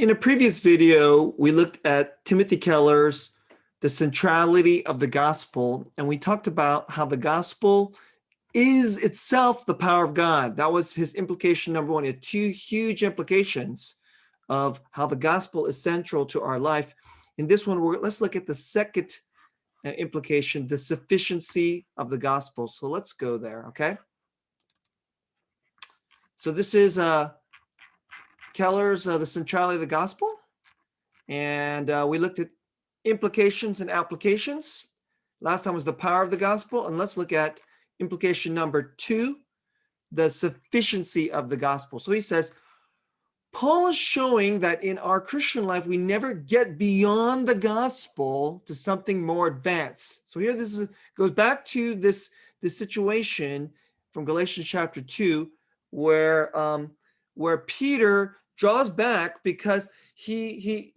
In a previous video, we looked at Timothy Keller's The Centrality of the Gospel, and we talked about how the gospel is itself the power of God. That was his implication number one. He had two huge implications of how the gospel is central to our life. In this one, let's look at the second implication, the sufficiency of the gospel. So let's go there, okay? So this is Keller's The Centrality of the Gospel. And we looked at implications and applications. Last time was the power of the gospel. And let's look at implication number 2, the sufficiency of the gospel. So he says, Paul is showing that in our Christian life, we never get beyond the gospel to something more advanced. So here goes back to this situation from Galatians chapter 2, where Peter draws back because these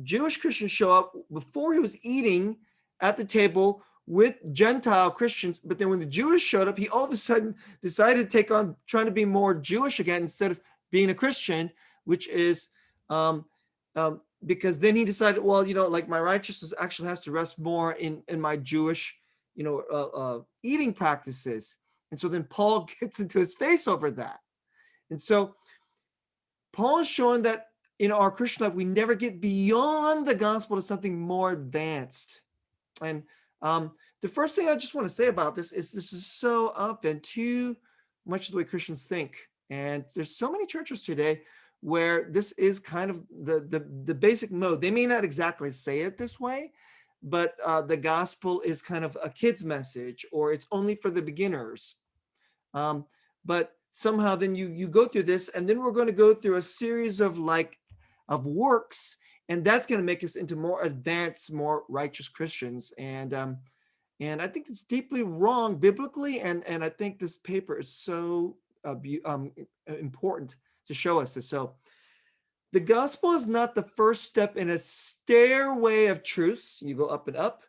Jewish Christians show up before he was eating at the table with Gentile Christians. But then when the Jewish showed up, he all of a sudden decided to take on trying to be more Jewish again instead of being a Christian, which is because then he decided, well, like my righteousness actually has to rest more in my Jewish, eating practices. And so then Paul gets into his face over that. And so Paul is showing that in our Christian life, we never get beyond the gospel to something more advanced. And the first thing I just want to say about this is so often too much of the way Christians think. And there's so many churches today where this is kind of the basic mode. They may not exactly say it this way, but the gospel is kind of a kid's message, or it's only for the beginners. But somehow then you go through this, and then we're going to go through a series of works, and that's going to make us into more advanced, more righteous Christians. And I think it's deeply wrong biblically, and I think this paper is so important to show us this. So the gospel is not the first step in a stairway of truths. You go up and up.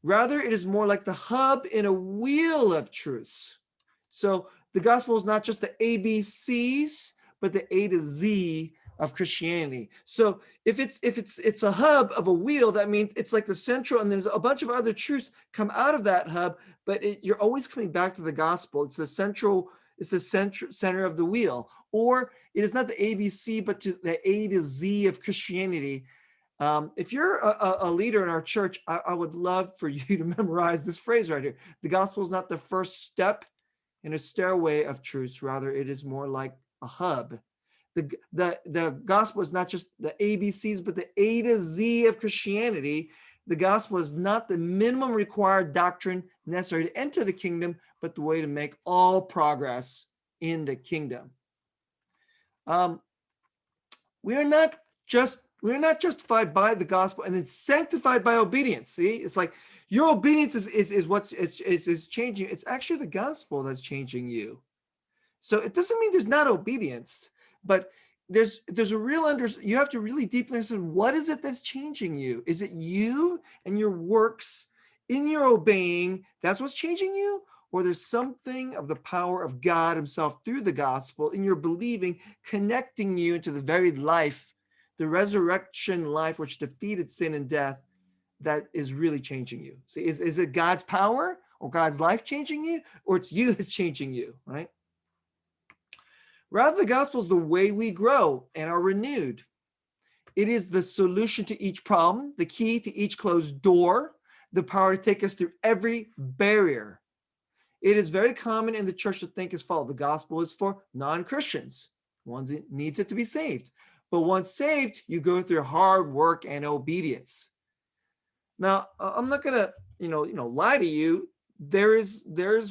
Rather, it is more like the hub in a wheel of truths. So the gospel is not just the ABCs, but the A to Z of Christianity. So if it's a hub of a wheel, that means it's like the central, and there's a bunch of other truths come out of that hub, but you're always coming back to the gospel. It's the center of the wheel. Or it is not the ABC, but to the A to Z of Christianity. If you're a leader in our church, I would love for you to memorize this phrase right here. The gospel is not the first step in a stairway of truths. Rather, it is more like a hub. The gospel is not just the ABCs, but the A to Z of Christianity. The gospel is not the minimum required doctrine necessary to enter the kingdom, but the way to make all progress in the kingdom. We are not justified by the gospel and then sanctified by obedience. See, it's like your obedience is what's changing. It's actually the gospel that's changing you. So it doesn't mean there's not obedience, but there's a real you have to really deeply understand, what is it that's changing you? Is it you and your works in your obeying? That's what's changing you? Or there's something of the power of God himself through the gospel in your believing, connecting you into the very life, the resurrection life which defeated sin and death, that is really changing you. See, is it God's power or God's life changing you, or it's you that's changing you, right? Rather, the gospel is the way we grow and are renewed. It is the solution to each problem, the key to each closed door, the power to take us through every barrier. It is very common in the church to think as follows: the gospel is for non-Christians, one that needs it to be saved. But once saved, you go through hard work and obedience. Now, I'm not going to, lie to you. There's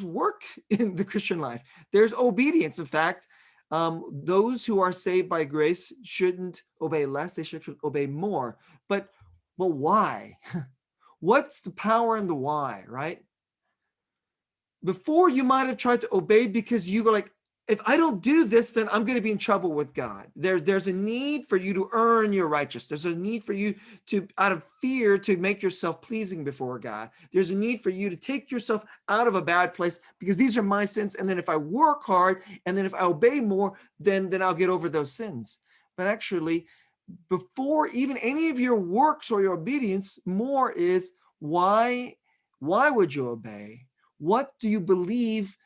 work in the Christian life. There's obedience. In fact, those who are saved by grace shouldn't obey less. They should obey more. But why? What's the power in the why, right? Before, you might have tried to obey because you go like, if I don't do this, then I'm going to be in trouble with God. There's a need for you to earn your righteousness. There's a need for you to, out of fear, to make yourself pleasing before God. There's a need for you to take yourself out of a bad place because these are my sins. And then if I work hard and then if I obey more, then I'll get over those sins. but actually, before even any of your works or your obedience, more is why would you obey? What do you believe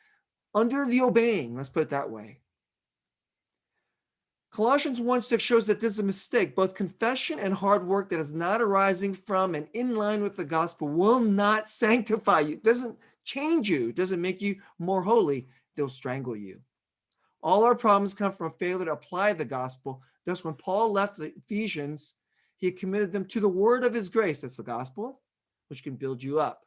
under the obeying? Let's put it that way. Colossians 1:6 shows that this is a mistake. Both confession and hard work that is not arising from and in line with the gospel will not sanctify you. It doesn't change you. It doesn't make you more holy. They'll strangle you. All our problems come from a failure to apply the gospel. Thus, when Paul left the Ephesians, he committed them to the word of his grace. That's the gospel, which can build you up.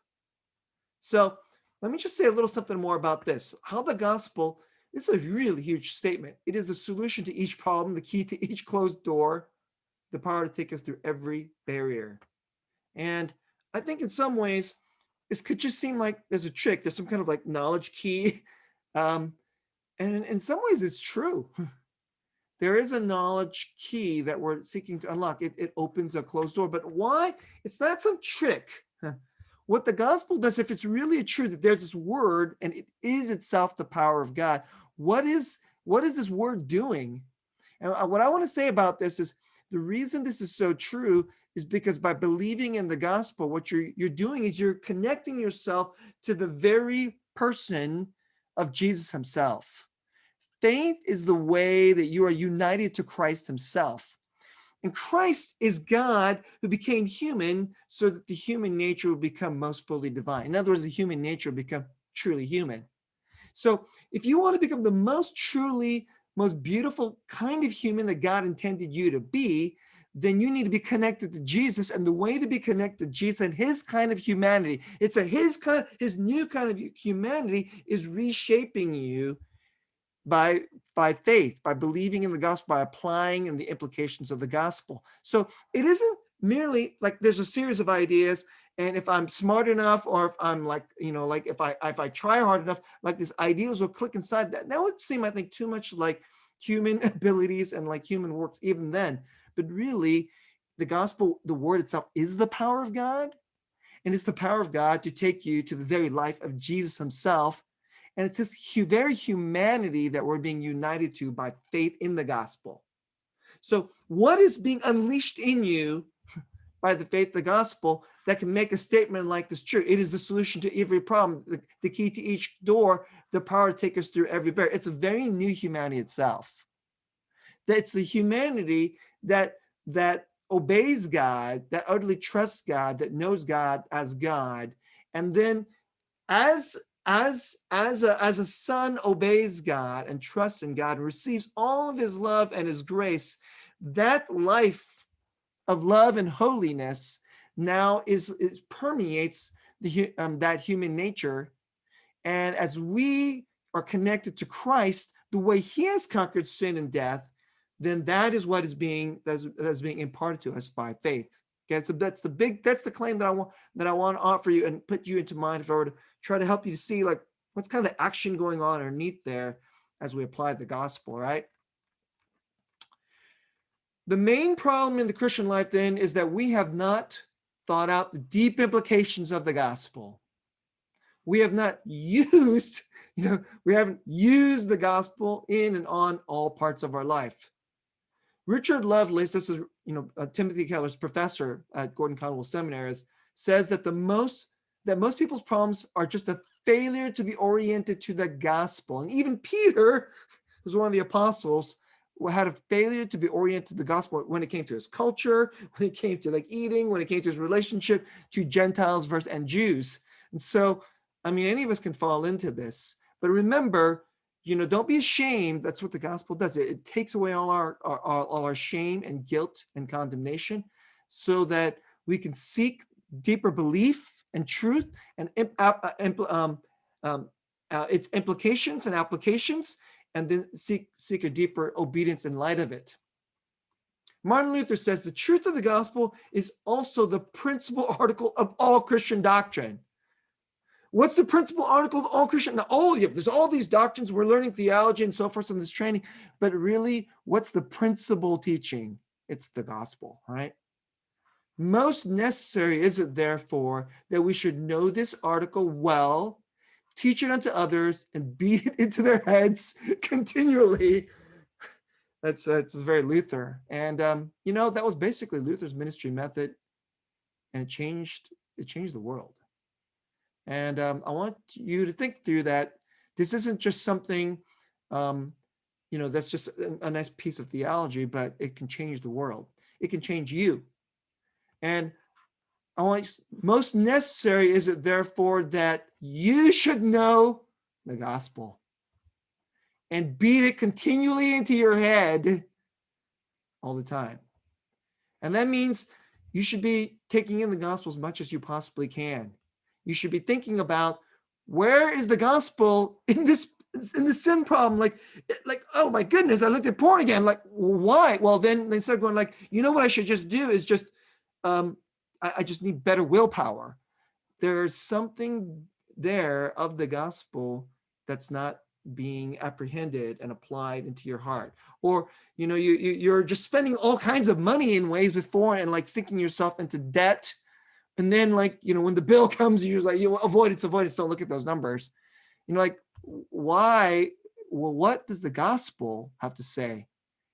So let me just say a little something more about this. How the gospel, this is a really huge statement. It is the solution to each problem, the key to each closed door, the power to take us through every barrier. And I think in some ways, this could just seem like there's a trick. There's some kind of like knowledge key. And in some ways, it's true. There is a knowledge key that we're seeking to unlock. It opens a closed door. But why? It's not some trick. What the gospel does, if it's really true that there's this word and it is itself the power of God, what is this word doing? And what I want to say about this is the reason this is so true is because by believing in the gospel, what you're doing is you're connecting yourself to the very person of Jesus himself. Faith is the way that you are united to Christ himself. And Christ is God who became human so that the human nature would become most fully divine. In other words, the human nature would become truly human. So if you want to become the most truly, most beautiful kind of human that God intended you to be, then you need to be connected to Jesus. And the way to be connected to Jesus and his kind of humanity, his new kind of humanity is reshaping you by faith, by believing in the gospel, by applying in the implications of the gospel. So it isn't merely like there's a series of ideas, and if I'm smart enough, or if I'm like, like if I try hard enough, like these ideas will click inside that would seem, I think, too much like human abilities and like human works even then. But really, the gospel, the word itself, is the power of God, and it's the power of God to take you to the very life of Jesus himself. And it's this very humanity that we're being united to by faith in the gospel. So what is being unleashed in you by the faith of the gospel that can make a statement like this true? It is the solution to every problem, the key to each door, the power to take us through every barrier. It's a very new humanity itself. It's the humanity that obeys God, that utterly trusts God, that knows God as God. And then as a son obeys God and trusts in God, receives all of his love and his grace, that life of love and holiness now is permeates that human nature. And as we are connected to Christ, the way he has conquered sin and death, then that is what is being imparted to us by faith. Okay, so that's the claim that I want to offer you and put you into mind if I were to try to help you to see like what's kind of the action going on underneath there as we apply the gospel, right? The main problem in the Christian life then is that we have not thought out the deep implications of the gospel. We have not used, we haven't used the gospel in and on all parts of our life. Richard Lovelace, this is Timothy Keller's professor at Gordon Conwell Seminary, says that most people's problems are just a failure to be oriented to the gospel. And even Peter, who's one of the apostles, had a failure to be oriented to the gospel when it came to his culture, when it came to like eating, when it came to his relationship to Gentiles and Jews. And so, any of us can fall into this. But remember, don't be ashamed. That's what the gospel does. It takes away all our shame and guilt and condemnation so that we can seek deeper belief and truth and its implications and applications, and then seek a deeper obedience in light of it. Martin Luther says the truth of the gospel is also the principal article of all Christian doctrine. What's the principal article of all Christian? Now, there's all these doctrines. We're learning theology and so forth in this training, but really, what's the principal teaching? It's the gospel, right? Most necessary is it, therefore, that we should know this article well, teach it unto others, and beat it into their heads continually. That's very Luther. And that was basically Luther's ministry method, and it changed the world. And I want you to think through that. This isn't just something, that's just a nice piece of theology, but it can change the world. It can change you. And most necessary is it therefore that you should know the gospel and beat it continually into your head all the time. And that means you should be taking in the gospel as much as you possibly can. You should be thinking about, where is the gospel in the sin problem? Like, oh my goodness, I looked at porn again. Like, why? Well, then they start going like, what I should just do is just, I just need better willpower. There's something there of the gospel that's not being apprehended and applied into your heart. Or you're just spending all kinds of money in ways before, and like sinking yourself into debt. And then when the bill comes, you're like, avoidance, don't look at those numbers. Why? Well, what does the gospel have to say?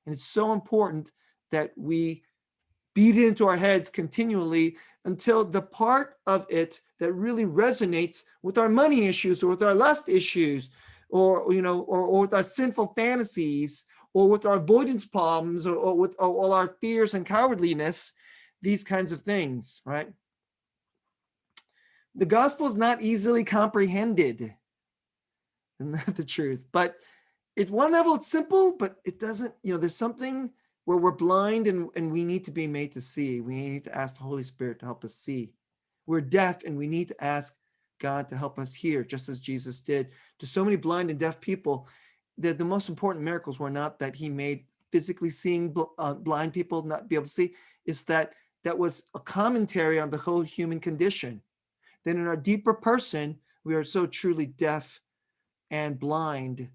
And it's so important that we beat it into our heads continually until the part of it that really resonates with our money issues, or with our lust issues, or with our sinful fantasies, or with our avoidance problems, or with all our fears and cowardliness, these kinds of things, right? The gospel is not easily comprehended. Isn't that the truth? But at one level, it's simple, but it doesn't, there's something where we're blind, and we need to be made to see. We need to ask the Holy Spirit to help us see. We're deaf, and we need to ask God to help us hear, just as Jesus did to so many blind and deaf people. The most important miracles were not that he made physically seeing blind people not be able to see, is that was a commentary on the whole human condition. Then in our deeper person, we are so truly deaf and blind.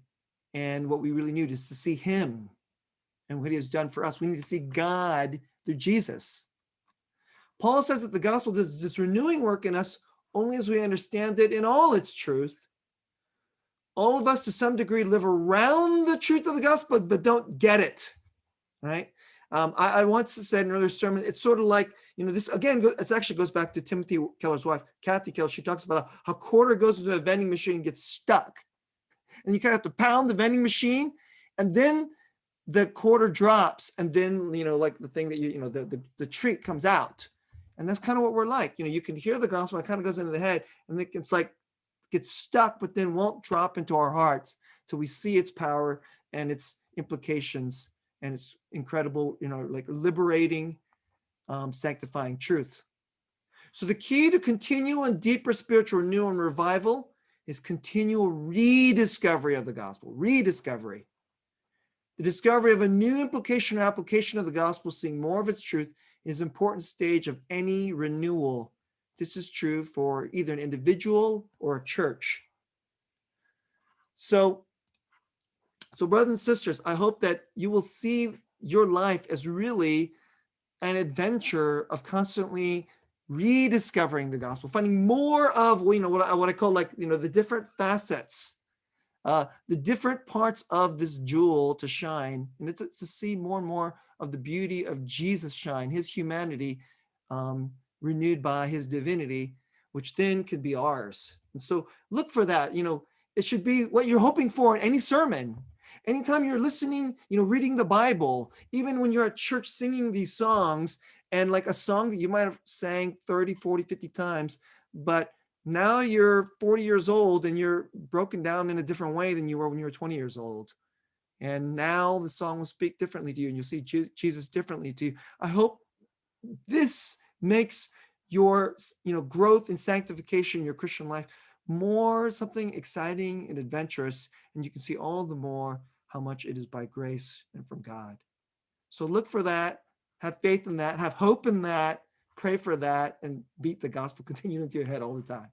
And what we really need is to see him and what he has done for us. We need to see God through Jesus. Paul says that the gospel does this renewing work in us only as we understand it in all its truth. All of us to some degree live around the truth of the gospel, but don't get it, right? I once said in another sermon, it's sort of like, this again, it actually goes back to Timothy Keller's wife, Kathy Keller. She talks about how a quarter goes into a vending machine and gets stuck. And you kind of have to pound the vending machine, and then the quarter drops, and then, like the thing that the treat comes out. And that's kind of what we're like. You can hear the gospel, it kind of goes into the head, and it's like, gets stuck, but then won't drop into our hearts till we see its power and its implications and its incredible, like liberating, sanctifying truth. So the key to continual and deeper spiritual renewal and revival is continual rediscovery of the gospel. Rediscovery. The discovery of a new implication or application of the gospel, seeing more of its truth, is an important stage of any renewal. This is true for either an individual or a church. So brothers and sisters, I hope that you will see your life as really an adventure of constantly rediscovering the gospel, finding more of what I call the different facets, the different parts of this jewel to shine, and it's to see more and more of the beauty of Jesus shine, his humanity renewed by his divinity, which then could be ours. And so look for that. It should be what you're hoping for in any sermon. Anytime you're listening, reading the Bible, even when you're at church singing these songs, and like a song that you might have sang 30, 40, 50 times, but now you're 40 years old and you're broken down in a different way than you were when you were 20 years old. And now the song will speak differently to you, and you'll see Jesus differently to you. I hope this makes your growth in sanctification, your Christian life, more something exciting and adventurous, and you can see all the more how much it is by grace and from God. So look for that, have faith in that, have hope in that, pray for that, and beat the gospel continually into your head all the time.